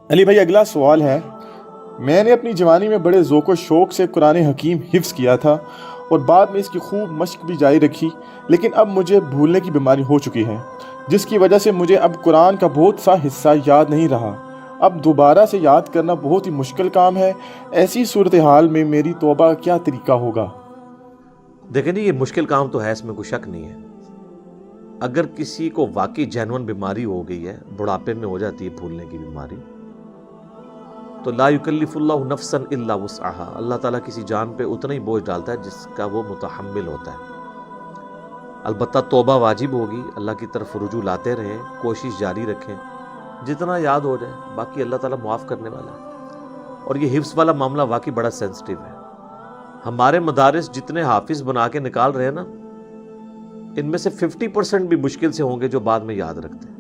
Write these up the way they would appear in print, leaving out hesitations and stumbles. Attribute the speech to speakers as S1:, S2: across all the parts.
S1: علی بھائی، اگلا سوال ہے، میں نے اپنی جوانی میں بڑے ذوق و شوق سے قرآن حکیم حفظ کیا تھا اور بعد میں اس کی خوب مشق بھی جاری رکھی، لیکن اب مجھے بھولنے کی بیماری ہو چکی ہے، جس کی وجہ سے مجھے اب قرآن کا بہت سا حصہ یاد نہیں رہا۔ اب دوبارہ سے یاد کرنا بہت ہی مشکل کام ہے۔ ایسی صورتحال میں میری توبہ کیا طریقہ ہوگا؟
S2: دیکھیں جی، یہ مشکل کام تو ہے، اس میں کوئی شک نہیں ہے۔ اگر کسی کو واقعی جینون بیماری ہو گئی ہے، بڑھاپے میں ہو جاتی ہے بھولنے کی بیماری، تو لا یکلف اللہ نفسا الا وسعها، اللہ تعالیٰ کسی جان پہ اتنا ہی بوجھ ڈالتا ہے جس کا وہ متحمل ہوتا ہے۔ البتہ توبہ واجب ہوگی، اللہ کی طرف رجوع لاتے رہیں، کوشش جاری رکھیں، جتنا یاد ہو جائے، باقی اللہ تعالیٰ معاف کرنے والا ہے۔ اور یہ حفظ والا معاملہ واقعی بڑا سینسٹیو ہے۔ ہمارے مدارس جتنے حافظ بنا کے نکال رہے ہیں نا، ان میں سے 50% بھی مشکل سے ہوں گے جو بعد میں یاد رکھتے ہیں،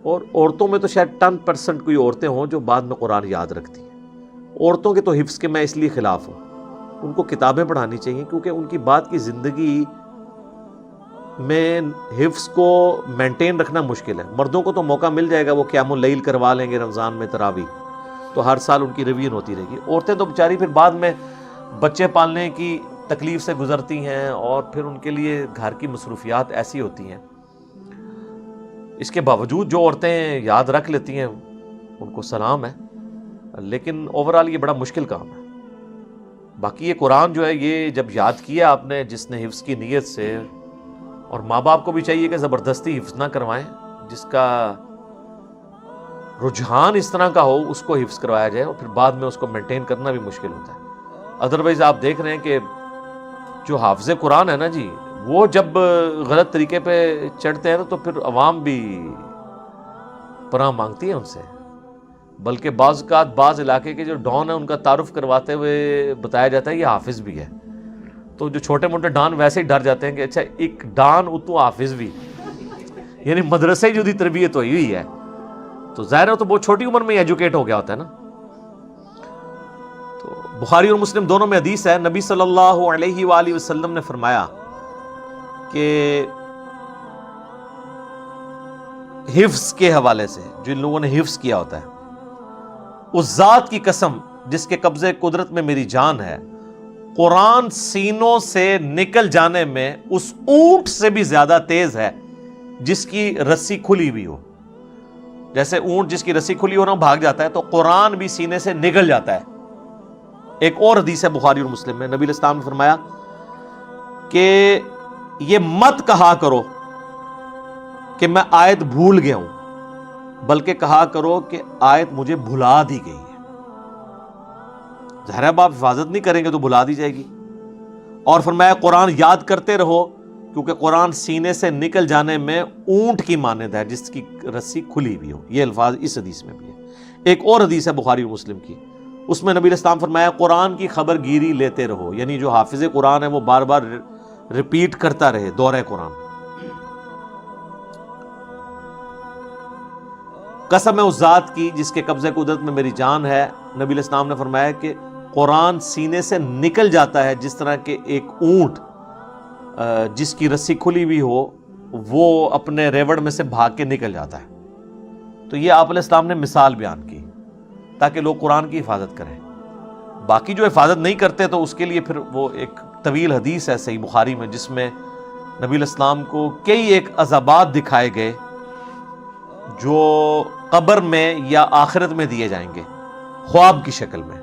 S2: اور عورتوں میں تو شاید 10% کوئی عورتیں ہوں جو بعد میں قرآن یاد رکھتی ہیں۔ عورتوں کے تو حفظ کے میں اس لیے خلاف ہوں، ان کو کتابیں پڑھانی چاہیے، کیونکہ ان کی بعد کی زندگی میں حفظ کو مینٹین رکھنا مشکل ہے۔ مردوں کو تو موقع مل جائے گا، وہ قیام اللیل کروا لیں گے رمضان میں تراویح، تو ہر سال ان کی ریویژن ہوتی رہے گی۔ عورتیں تو بیچاری پھر بعد میں بچے پالنے کی تکلیف سے گزرتی ہیں، اور پھر ان کے لیے گھر کی مصروفیات ایسی ہوتی ہیں۔ اس کے باوجود جو عورتیں یاد رکھ لیتی ہیں ان کو سلام ہے، لیکن اوورال یہ بڑا مشکل کام ہے۔ باقی یہ قرآن جو ہے، یہ جب یاد کیا آپ نے، جس نے حفظ کی نیت سے، اور ماں باپ کو بھی چاہیے کہ زبردستی حفظ نہ کروائیں، جس کا رجحان اس طرح کا ہو اس کو حفظ کروایا جائے، اور پھر بعد میں اس کو مینٹین کرنا بھی مشکل ہوتا ہے۔ ادروائز آپ دیکھ رہے ہیں کہ جو حافظ قرآن ہے نا جی، وہ جب غلط طریقے پہ چڑھتے ہیں تو پھر عوام بھی پناہ مانگتی ہے ان سے، بلکہ بعض اوقات بعض علاقے کے جو ڈان ہیں ان کا تعارف کرواتے ہوئے بتایا جاتا ہے یہ حافظ بھی ہے، تو جو چھوٹے موٹے ڈان ویسے ہی ڈر جاتے ہیں کہ اچھا ایک ڈان اتو حافظ بھی، یعنی مدرسے جو دی تربیت ہوئی ہے، تو ظاہر ہے تو بہت چھوٹی عمر میں ایجوکیٹ ہو گیا ہوتا ہے نا۔ تو بخاری اور مسلم دونوں میں حدیث ہے، نبی صلی اللہ علیہ وآلہ وسلم نے فرمایا کہ حفظ کے حوالے سے، جن لوگوں نے حفظ کیا ہوتا ہے، اس ذات کی قسم جس کے قبضے قدرت میں میری جان ہے، قرآن سینوں سے نکل جانے میں اس اونٹ سے بھی زیادہ تیز ہے جس کی رسی کھلی ہوئی ہو۔ جیسے اونٹ جس کی رسی کھلی ہو نا بھاگ جاتا ہے، تو قرآن بھی سینے سے نکل جاتا ہے۔ ایک اور حدیث ہے بخاری اور مسلم میں، نبی علیہ السلام نے فرمایا کہ یہ مت کہا کرو کہ میں آیت بھول گیا ہوں، بلکہ کہا کرو کہ آیت مجھے بھلا دی گئی ہے۔ ظاہر ہے اب آپ حفاظت نہیں کریں گے تو بھلا دی جائے گی۔ اور فرمایا قرآن یاد کرتے رہو، کیونکہ قرآن سینے سے نکل جانے میں اونٹ کی مانند ہے جس کی رسی کھلی ہوئی ہو۔ یہ الفاظ اس حدیث میں بھی ہے۔ ایک اور حدیث ہے بخاری اور مسلم کی، اس میں نبی علیہ السلام فرمایا قرآن کی خبر گیری لیتے رہو، یعنی جو حافظ قرآن ہے وہ بار بار ریپیٹ کرتا رہے دورہ قرآن۔ قسم ہے اس ذات کی جس کے قبضے قدرت میں میری جان ہے، نبی علیہ السلام نے فرمایا کہ قرآن سینے سے نکل جاتا ہے جس طرح کہ ایک اونٹ جس کی رسی کھلی ہوئی ہو وہ اپنے ریوڑ میں سے بھاگ کے نکل جاتا ہے۔ تو یہ آپ علیہ السلام نے مثال بیان کی تاکہ لوگ قرآن کی حفاظت کریں۔ باقی جو حفاظت نہیں کرتے تو اس کے لیے پھر وہ ایک طویل حدیث ہے صحیح بخاری میں، جس میں نبی علیہ السلام کو کئی ایک عذابات دکھائے گئے جو قبر میں یا آخرت میں دیے جائیں گے خواب کی شکل میں۔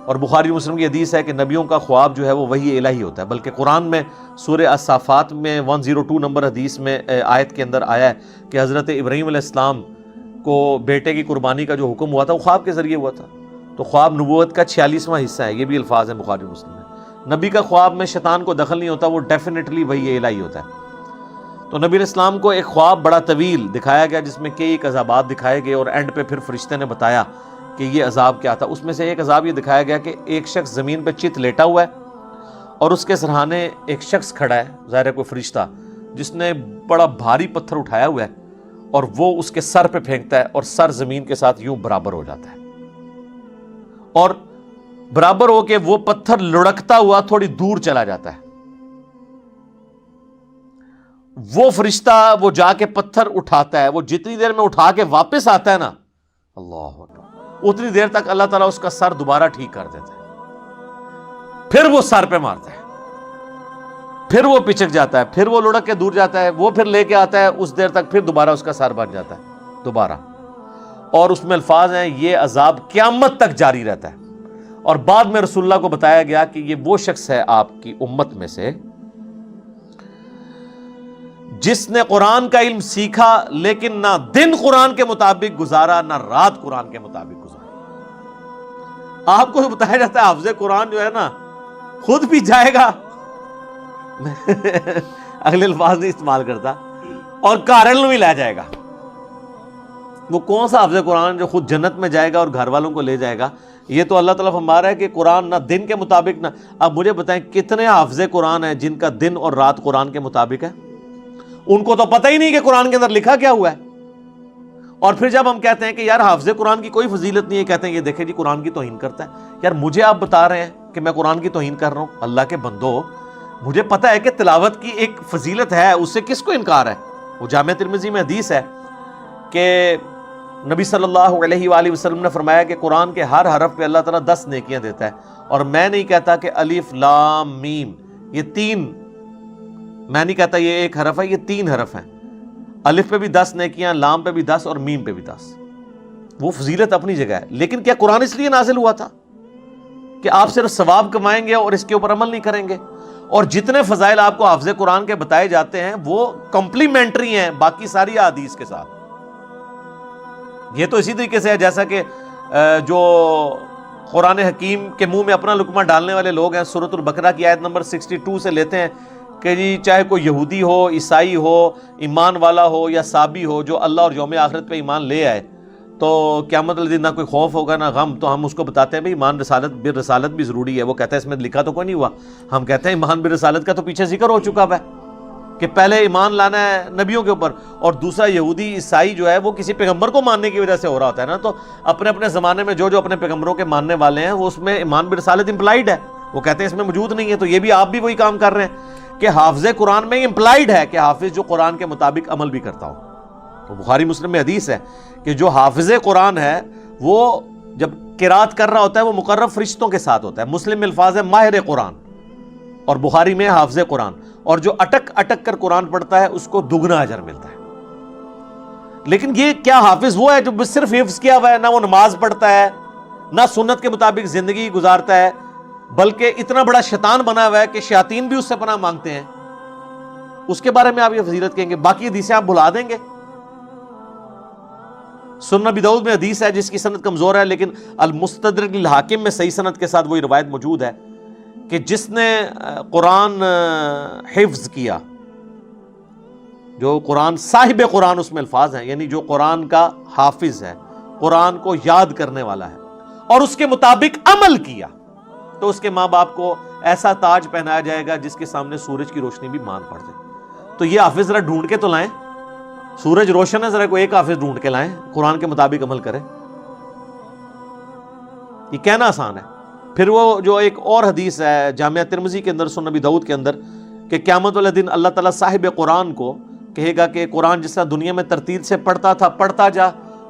S2: اور بخاری مسلم کی حدیث ہے کہ نبیوں کا خواب جو ہے وہ وحی الہی ہوتا ہے، بلکہ قرآن میں سورہ الصافات میں 102 نمبر حدیث میں آیت کے اندر آیا ہے کہ حضرت ابراہیم علیہ السلام کو بیٹے کی قربانی کا جو حکم ہوا تھا وہ خواب کے ذریعے ہوا تھا۔ تو خواب نبوت کا 46واں حصہ ہے، یہ بھی الفاظ ہیں بخاری مسلم میں۔ نبی کا خواب میں شیطان کو دخل نہیں ہوتا، وہ ڈیفینیٹلی وحی الہی ہوتا ہے۔ تو نبی علیہ السلام کو ایک خواب بڑا طویل دکھایا گیا جس میں کئی ایک عذابات دکھائے گئے، اور اینڈ پہ پھر فرشتے نے بتایا کہ یہ عذاب کیا تھا۔ اس میں سے ایک عذاب یہ دکھایا گیا کہ ایک شخص زمین پہ چت لیٹا ہوا ہے اور اس کے سرہانے ایک شخص کھڑا ہے، ظاہر ہے کوئی فرشتہ، جس نے بڑا بھاری پتھر اٹھایا ہوا ہے اور وہ اس کے سر پہ پھینکتا ہے اور سر زمین کے ساتھ یوں برابر ہو جاتا ہے، اور برابر ہو کے وہ پتھر لڑکتا ہوا تھوڑی دور چلا جاتا ہے۔ وہ فرشتہ وہ جا کے پتھر اٹھاتا ہے، وہ جتنی دیر میں اٹھا کے واپس آتا ہے نا، اللہ اکبر، اتنی دیر تک اللہ تعالیٰ اس کا سر دوبارہ ٹھیک کر دیتا ہے، پھر وہ سر پہ مارتا ہے، پھر وہ پچک جاتا ہے، پھر وہ لڑک کے دور جاتا ہے، وہ پھر لے کے آتا ہے، اس دیر تک پھر دوبارہ اس کا سر بن جاتا ہے دوبارہ، اور اس میں الفاظ ہیں یہ عذاب قیامت تک جاری رہتا ہے۔ اور بعد میں رسول اللہ کو بتایا گیا کہ یہ وہ شخص ہے آپ کی امت میں سے جس نے قرآن کا علم سیکھا لیکن نہ دن قرآن کے مطابق گزارا نہ رات قرآن کے مطابق گزارا۔ آپ کو بتایا جاتا ہے حافظ قرآن جو ہے نا خود بھی جائے گا، اگلے الفاظ نہیں استعمال کرتا، اور کارن بھی لے جائے گا۔ وہ کون سا حافظ قرآن جو خود جنت میں جائے گا اور گھر والوں کو لے جائے گا؟ یہ تو اللہ تعالیٰ فرما رہا ہے کہ قرآن نہ دن کے مطابق نہ۔ اب مجھے بتائیں کتنے حافظ قرآن ہیں جن کا دن اور رات قرآن کے مطابق ہے؟ ان کو تو پتہ ہی نہیں کہ قرآن کے اندر لکھا کیا ہوا ہے۔ اور پھر جب ہم کہتے ہیں کہ یار حافظ قرآن کی کوئی فضیلت نہیں ہے، کہتے ہیں یہ دیکھیں جی قرآن کی توہین کرتا ہے۔ یار مجھے آپ بتا رہے ہیں کہ میں قرآن کی توہین کر رہا ہوں؟ اللہ کے بندو، مجھے پتہ ہے کہ تلاوت کی ایک فضیلت ہے، اس سے کس کو انکار ہے؟ وہ جامع ترمذی میں حدیث ہے کہ نبی صلی اللہ علیہ وآلہ وسلم نے فرمایا کہ قرآن کے ہر حرف پہ اللہ تعالیٰ 10 نیکیاں دیتا ہے، اور میں نہیں کہتا کہ الف لام میم یہ 3، میں نہیں کہتا یہ ایک حرف ہے، یہ 3 حرف ہیں۔ الف پہ بھی 10 نیکیاں، لام پہ بھی 10 اور میم پہ بھی 10۔ وہ فضیلت اپنی جگہ ہے، لیکن کیا قرآن اس لیے نازل ہوا تھا کہ آپ صرف ثواب کمائیں گے اور اس کے اوپر عمل نہیں کریں گے؟ اور جتنے فضائل آپ کو حافظ قرآن کے بتائے جاتے ہیں وہ کمپلیمنٹری ہیں باقی ساری احادیث کے ساتھ۔ یہ تو اسی طریقے سے ہے جیسا کہ جو قرآن حکیم کے منہ میں اپنا لقمہ ڈالنے والے لوگ ہیں، سورۃ البقرہ کی آیت نمبر 62 سے لیتے ہیں کہ جی چاہے کوئی یہودی ہو، عیسائی ہو، ایمان والا ہو یا سابی ہو، جو اللہ اور یوم آخرت پہ ایمان لے آئے تو قیامت والے دن نہ کوئی خوف ہوگا نہ غم۔ تو ہم اس کو بتاتے ہیں بھائی ایمان رسالت بھی ضروری ہے۔ وہ کہتا ہے اس میں لکھا تو کوئی نہیں ہوا۔ ہم کہتے ہیں ایمان رسالت کا تو پیچھے ذکر ہو چکا ہے کہ پہلے ایمان لانا ہے نبیوں کے اوپر، اور دوسرا یہودی عیسائی جو ہے وہ کسی پیغمبر کو ماننے کی وجہ سے ہو رہا ہوتا ہے نا، تو اپنے اپنے زمانے میں جو اپنے پیغمبروں کے ماننے والے ہیں وہ اس میں ایمان برسالت امپلائڈ ہے، وہ کہتے ہیں اس میں موجود نہیں ہے۔ تو یہ بھی آپ بھی وہی کام کر رہے ہیں کہ حافظ قرآن میں امپلائڈ ہے کہ حافظ جو قرآن کے مطابق عمل بھی کرتا ہو۔ تو بخاری مسلم میں حدیث ہے کہ جو حافظ قرآن ہے وہ جب قرات کر رہا ہوتا ہے وہ مقرب فرشتوں کے ساتھ ہوتا ہے۔ مسلم میں الفاظ ہے ماہر قرآن، اور بخاری میں حافظ قرآن، اور جو اٹک اٹک کر قرآن پڑھتا ہے اس کو دگنا اجر ملتا ہے۔ لیکن یہ کیا حافظ وہ ہے جو صرف حفظ کیا ہوا ہے، نہ وہ نماز پڑھتا ہے نہ سنت کے مطابق زندگی گزارتا ہے، بلکہ اتنا بڑا شیطان بنا ہوا ہے کہ شیاطین بھی اس سے پناہ مانگتے ہیں؟ اس کے بارے میں آپ یہ فضیلت کہیں گے؟ باقی حدیثیں آپ بھلا دیں گے؟ سنن ابی داؤد میں حدیث ہے جس کی سند کمزور ہے، لیکن المستدرک للحاکم میں صحیح سند کے ساتھ وہی روایت موجود ہے کہ جس نے قرآن حفظ کیا، جو قرآن صاحب قرآن، اس میں الفاظ ہیں یعنی جو قرآن کا حافظ ہے، قرآن کو یاد کرنے والا ہے اور اس کے مطابق عمل کیا، تو اس کے ماں باپ کو ایسا تاج پہنایا جائے گا جس کے سامنے سورج کی روشنی بھی مان پڑ جائے۔ تو یہ حافظ ذرا ڈھونڈ کے تو لائیں، سورج روشن ہے، ذرا کوئی ایک حافظ ڈھونڈ کے لائیں قرآن کے مطابق عمل کرے۔ یہ کہنا آسان ہے۔ پھر وہ جو ایک اور حدیث ہے جامعہ ترمذی کے اندر، سنن ابی داؤد کے اندر، کہ قیامت والے دن اللہ تعالیٰ صاحب قرآن کو کہے گا کہ قرآن جس طرح دنیا میں ترتیل سے پڑھتا تھا، پڑھتا جا،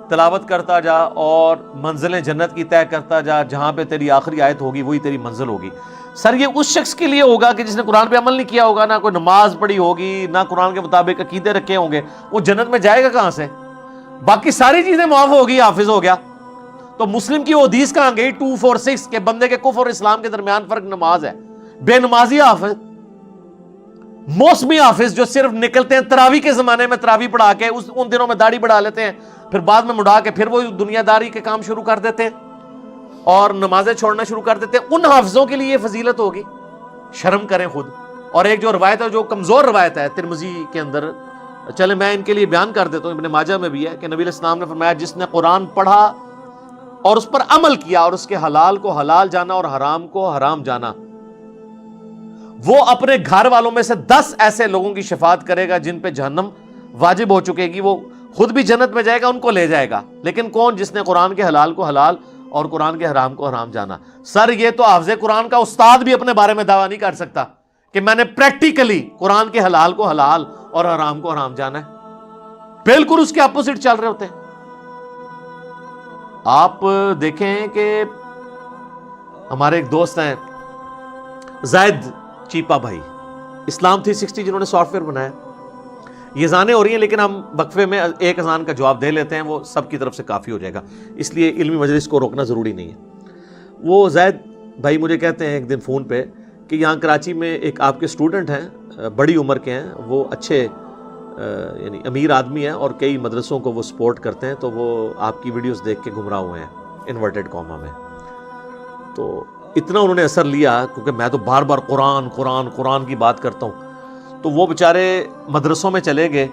S2: تلاوت کرتا جا اور منزلیں جنت کی طے کرتا جا، جہاں پہ تیری آخری آیت ہوگی وہی تیری منزل ہوگی۔ سر یہ اس شخص کے لیے ہوگا کہ جس نے قرآن پہ عمل نہیں کیا ہوگا، نہ کوئی نماز پڑھی ہوگی، نہ قرآن کے مطابق عقیدے رکھے ہوں گے، وہ جنت میں جائے گا کہاں سے؟ باقی ساری چیزیں معاف ہوگی، حافظ ہو گیا۔ تو مسلم کی وہ حدیث کہاں گئی 246 کہ بندے کے کفر اور اسلام کے درمیان فرق نماز ہے۔ بے نمازی حافظ، موسمی حافظ جو صرف نکلتے ہیں تراویح کے زمانے میں تراویح پڑھا کے ان دنوں میں داڑھی بڑھا لیتے ہیں، پھر بعد میں مڑا کے پھر وہ دنیا داری کے کام شروع کر دیتے ہیں اور نمازیں چھوڑنا شروع کر دیتے ہیں، ان حافظوں کے لیے یہ فضیلت ہوگی؟ شرم کریں خود۔ اور ایک جو روایت ہے جو کمزور روایت ہے ترمذی کے اندر، چلے میں ان کے لیے بیان کر دیتا ہوں، ابن ماجہ میں بھی ہے کہ نبی علیہ السلام نے فرمایا جس نے قرآن پڑھا اور اس پر عمل کیا اور اس کے حلال کو حلال جانا اور حرام کو حرام جانا، وہ اپنے گھر والوں میں سے 10 ایسے لوگوں کی شفاعت کرے گا جن پہ جہنم واجب ہو چکے گی، وہ خود بھی جنت میں جائے گا، ان کو لے جائے گا۔ لیکن کون؟ جس نے قرآن کے حلال کو حلال اور قرآن کے حرام کو حرام جانا۔ سر یہ تو حافظ قرآن کا استاد بھی اپنے بارے میں دعویٰ نہیں کر سکتا کہ میں نے پریکٹیکلی قرآن کے حلال کو حلال اور حرام کو حرام جانا ہے۔ بالکل اس کے اپوزٹ چل رہے ہوتے ہیں۔ آپ دیکھیں کہ ہمارے ایک دوست ہیں زائد چیپا بھائی، اسلام 360 جنہوں نے سافٹ ویئر بنایا. یہ اذانیں ہو رہی ہیں لیکن ہم وقفے میں ایک اذان کا جواب دے لیتے ہیں، وہ سب کی طرف سے کافی ہو جائے گا، اس لیے علمی مجلس کو روکنا ضروری نہیں ہے. وہ زائد بھائی مجھے کہتے ہیں ایک دن فون پہ کہ یہاں کراچی میں ایک آپ کے اسٹوڈنٹ ہیں، بڑی عمر کے ہیں، وہ اچھے یعنی امیر آدمی ہیں اور کئی مدرسوں کو وہ سپورٹ کرتے ہیں، تو وہ آپ کی ویڈیوز دیکھ کے گمراہ ہوئے ہیں انورٹڈ کاما میں. تو اتنا انہوں نے اثر لیا کیونکہ میں تو بار بار قرآن قرآن قرآن کی بات کرتا ہوں، تو وہ بیچارے مدرسوں میں چلے گئے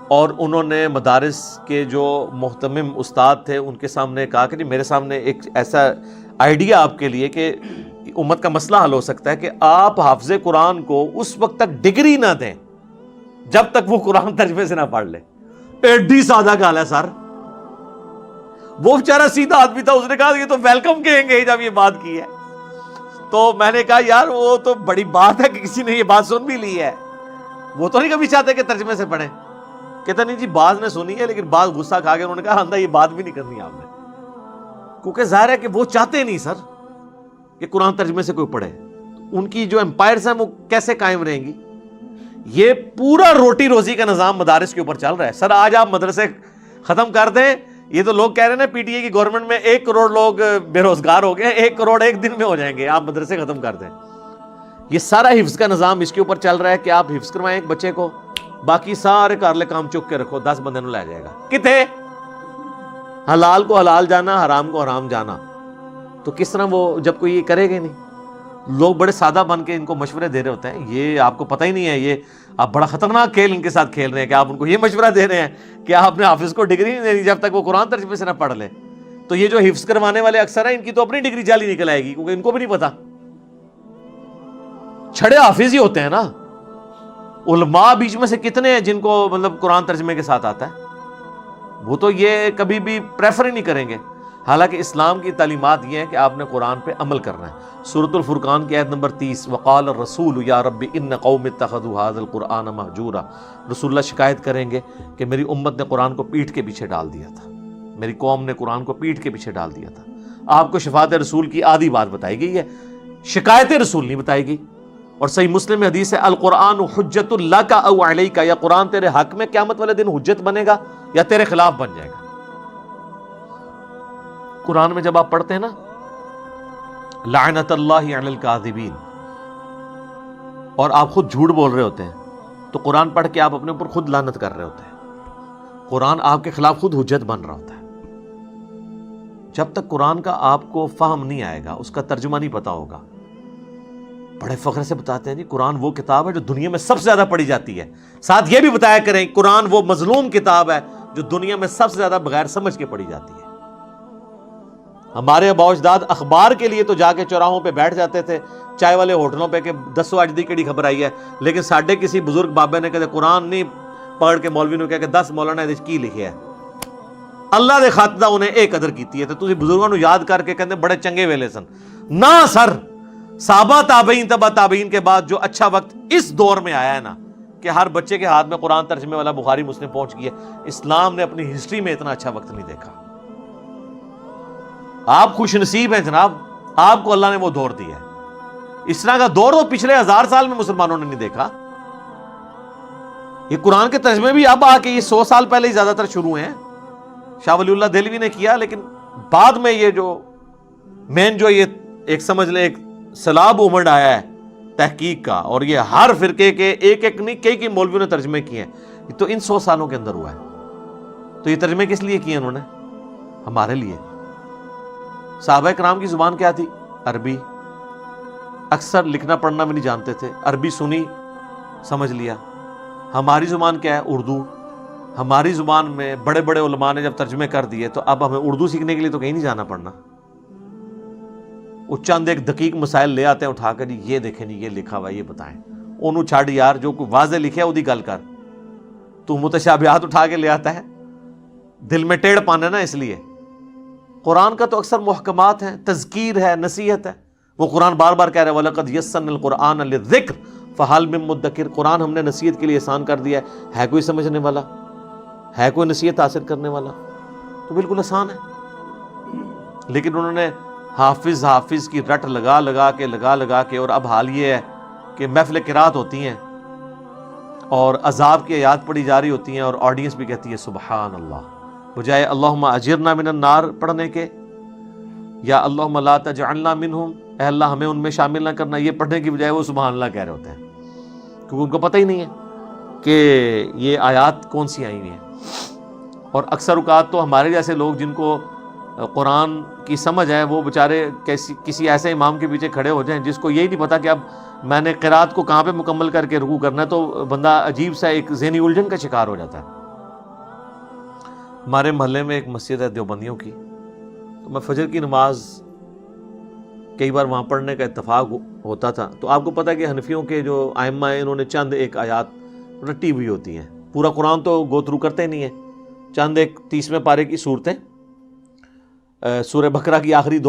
S2: اور انہوں نے مدارس کے جو محتمم استاد تھے ان کے سامنے کہا کہ جی میرے سامنے ایک ایسا آئیڈیا آپ کے لیے کہ امت کا مسئلہ حل ہو سکتا ہے کہ آپ حافظ قرآن کو اس وقت تک ڈگری نہ دیں جب تک وہ قرآن ترجمے سے نہ پڑھ لے. ایڈی سادہ گال ہے سر. وہ بیچارہ سیدھا آدمی تھا، اس نے کہا یہ تو ویلکم کہیں گے جب یہ بات کی ہے. تو میں نے کہا یار وہ تو بڑی بات ہے کہ کسی نے یہ بات سن بھی لی ہے، وہ تو نہیں کبھی چاہتے کہ ترجمے سے پڑھیں. کہتا نہیں جی بعض نے سنی ہے لیکن بعض غصہ کھا کے انہوں نے کہا اندر یہ بات بھی نہیں کرنی آپ نے، کیونکہ ظاہر ہے کہ وہ چاہتے نہیں سر کہ قرآن ترجمے سے کوئی پڑھے. ان کی جو امپائرز ہیں وہ کیسے قائم رہیں گی؟ یہ پورا روٹی روزی کا نظام مدارس کے اوپر چل رہا ہے. سر آج آپ مدرسے ختم کر دیں، یہ تو لوگ کہہ رہے ہیں نا پی ٹی اے کی گورنمنٹ میں 1 کروڑ لوگ بے روزگار ہو گئے، 1 کروڑ ایک دن میں ہو جائیں گے، آپ مدرسے ختم کر دیں. یہ سارا حفظ کا نظام اس کے اوپر چل رہا ہے کہ آپ حفظ کروائیں ایک بچے کو، باقی سارے کارلے کام چک کے رکھو، 10 بندے نو لے جائے گا. کتنے حلال کو حلال جانا، حرام کو حرام جانا. تو کس طرح وہ جب کوئی یہ کرے گا نہیں. لوگ بڑے سادہ بن کے ان کو مشورے دے رہے ہوتے ہیں، یہ آپ کو پتہ ہی نہیں ہے، یہ آپ بڑا خطرناک کھیل ان کے ساتھ کھیل رہے ہیں کہ آپ ان کو یہ مشورہ دے رہے ہیں کہ آپ نے حافظ کو ڈگری نہیں دینی جب تک وہ قرآن ترجمے سے نہ پڑھ لے. تو یہ جو حفظ کروانے والے اکثر ہیں ان کی تو اپنی ڈگری جعلی نکل آئے گی، کیونکہ ان کو بھی نہیں پتا. چھڑے حافظ ہی ہوتے ہیں نا. علماء بیچ میں سے کتنے ہیں جن کو مطلب قرآن ترجمے کے ساتھ آتا ہے؟ وہ تو یہ کبھی بھی پریفر ہی نہیں کریں گے. حالانکہ اسلام کی تعلیمات یہ ہیں کہ آپ نے قرآن پہ عمل کرنا ہے. سورۃ الفرقان کی آیت نمبر 30 وقال الرسول یا رب ان قوم اتخذوا هذا القرآن مہجورا. رسول اللہ شکایت کریں گے کہ میری امت نے قرآن کو پیٹھ کے پیچھے ڈال دیا تھا، میری قوم نے قرآن کو پیٹھ کے پیچھے ڈال دیا تھا. آپ کو شفاعت رسول کی آدھی بات بتائی گئی ہے، شکایت رسول نہیں بتائی گئی. اور صحیح مسلم میں حدیث ہے القرآن حجت لک او علیک، یا قرآن تیرے حق میں قیامت والے دن حجت بنے گا یا تیرے خلاف بن جائے گا. قرآن میں جب آپ پڑھتے ہیں نا لعنت اللہ علی الکاذبین، اور آپ خود جھوٹ بول رہے ہوتے ہیں، تو قرآن پڑھ کے آپ اپنے اوپر خود لعنت کر رہے ہوتے ہیں. قرآن آپ کے خلاف خود حجت بن رہا ہوتا ہے. جب تک قرآن کا آپ کو فہم نہیں آئے گا، اس کا ترجمہ نہیں پتا ہوگا. بڑے فخر سے بتاتے ہیں جی قرآن وہ کتاب ہے جو دنیا میں سب سے زیادہ پڑھی جاتی ہے. ساتھ یہ بھی بتایا کریں قرآن وہ مظلوم کتاب ہے جو دنیا میں سب سے زیادہ بغیر سمجھ کے پڑھی جاتی ہے. ہمارے آباء و اجداد اخبار کے لیے تو جا کے چوراہوں پہ بیٹھ جاتے تھے، چائے والے ہوٹلوں پہ کہ دسو اج دی کیڑی خبر آئی ہے. لیکن ساڈے کسی بزرگ بابے نے کہتے قرآن نہیں پڑھ کے مولوی نے کہا کہ 10 مولانا نے کی لکھیا ہے. اللہ دے خاطر دا انہیں ایک قدر کیتی ہے. تو تسی بزرگوں نو یاد کر کے کہتے بڑے چنگے ویلے سن. نہ سر، صحابہ تابعین تبع تابعین کے بعد جو اچھا وقت اس دور میں آیا ہے نا کہ ہر بچے کے ہاتھ میں قرآن ترجمے والا بخاری مسلم پہنچ گیا، اسلام نے اپنی ہسٹری میں اتنا اچھا وقت نہیں دیکھا. آپ خوش نصیب ہیں جناب، آپ کو اللہ نے وہ دور دیا ہے. اس طرح کا دور تو پچھلے 1000 سال میں مسلمانوں نے نہیں دیکھا. یہ قرآن کے ترجمے بھی اب آ کے یہ 100 سال پہلے ہی زیادہ تر شروع ہیں. شاہ ولی اللہ دہلوی نے کیا، لیکن بعد میں یہ جو مین جو یہ ایک سمجھ لیں ایک سیلاب امڑ آیا ہے تحقیق کا، اور یہ ہر فرقے کے ایک نہیں کئی مولویوں نے ترجمے کیے ہیں، تو ان 100 سالوں کے اندر ہوا ہے. تو یہ ترجمے کس لیے کیے انہوں نے؟ ہمارے لیے. صحابہ کرام کی زبان کیا تھی؟ عربی. اکثر لکھنا پڑھنا بھی نہیں جانتے تھے، عربی سنی سمجھ لیا. ہماری زبان کیا ہے؟ اردو. ہماری زبان میں بڑے بڑے علماء نے جب ترجمے کر دیے تو اب ہمیں اردو سیکھنے کے لیے تو کہیں نہیں جانا پڑنا. وہ چند ایک دقیق مسائل لے آتے ہیں اٹھا کر، جی یہ دیکھیں جی یہ لکھا ہوا ہے، یہ بتائیں. انہوں چھاڑ یار، جو کوئی واضح لکھے وہی گل کر. تو متشابہات اٹھا کے لے آتا ہے، دل میں ٹیڑھ پانا نا. اس لیے قرآن کا تو اکثر محکمات ہیں، تذکیر ہے، نصیحت ہے. وہ قرآن بار بار کہہ رہا ہے وَلَقَدْ يَسَّرْنَا الْقُرْآنَ لِلذِّكْرِ فَهَلْ مِن مُدَّكِرٍ. قرآن ہم نے نصیحت کے لیے آسان کر دیا ہے کوئی سمجھنے والا؟ ہے کوئی نصیحت حاصل کرنے والا؟ تو بالکل آسان ہے. لیکن انہوں نے حافظ کی رٹ لگا کے اور اب حال یہ ہے کہ محفل قرات ہوتی ہیں اور عذاب کی آیات پڑھی جا رہی ہوتی ہیں اور آڈینس بھی کہتی ہے سبحان اللہ، بجائے اللہم اجرنا من النار پڑھنے کے یا اللہم لا تجعلنا منہم، اے اللہ ہمیں ان میں شامل نہ کرنا، یہ پڑھنے کی بجائے وہ سبحان اللہ کہہ رہے ہوتے ہیں، کیونکہ ان کو پتہ ہی نہیں ہے کہ یہ آیات کون سی آئی ہوئی ہیں۔ اور اکثر اوقات تو ہمارے جیسے لوگ جن کو قرآن کی سمجھ ہے وہ بیچارے کسی ایسے امام کے پیچھے کھڑے ہو جائیں جس کو یہی نہیں پتہ کہ اب میں نے قرات کو کہاں پہ مکمل کر کے رکوع کرنا ہے، تو بندہ عجیب سا ایک ذہنی الجھن کا شکار ہو جاتا ہے۔ ہمارے محلے میں ایک مسجد ہے دیوبندیوں کی، تو میں فجر کی نماز کئی بار وہاں پڑھنے کا اتفاق ہوتا تھا، تو آپ کو پتہ ہے کہ حنفیوں کے جو ائمہ ہیں انہوں نے چند ایک آیات رٹی ہوئی ہوتی ہیں، پورا قرآن تو گو تھرو کرتے نہیں ہیں، چند ایک 30ویں پارے کی صورتیں، سورہ بقرہ کی آخری 2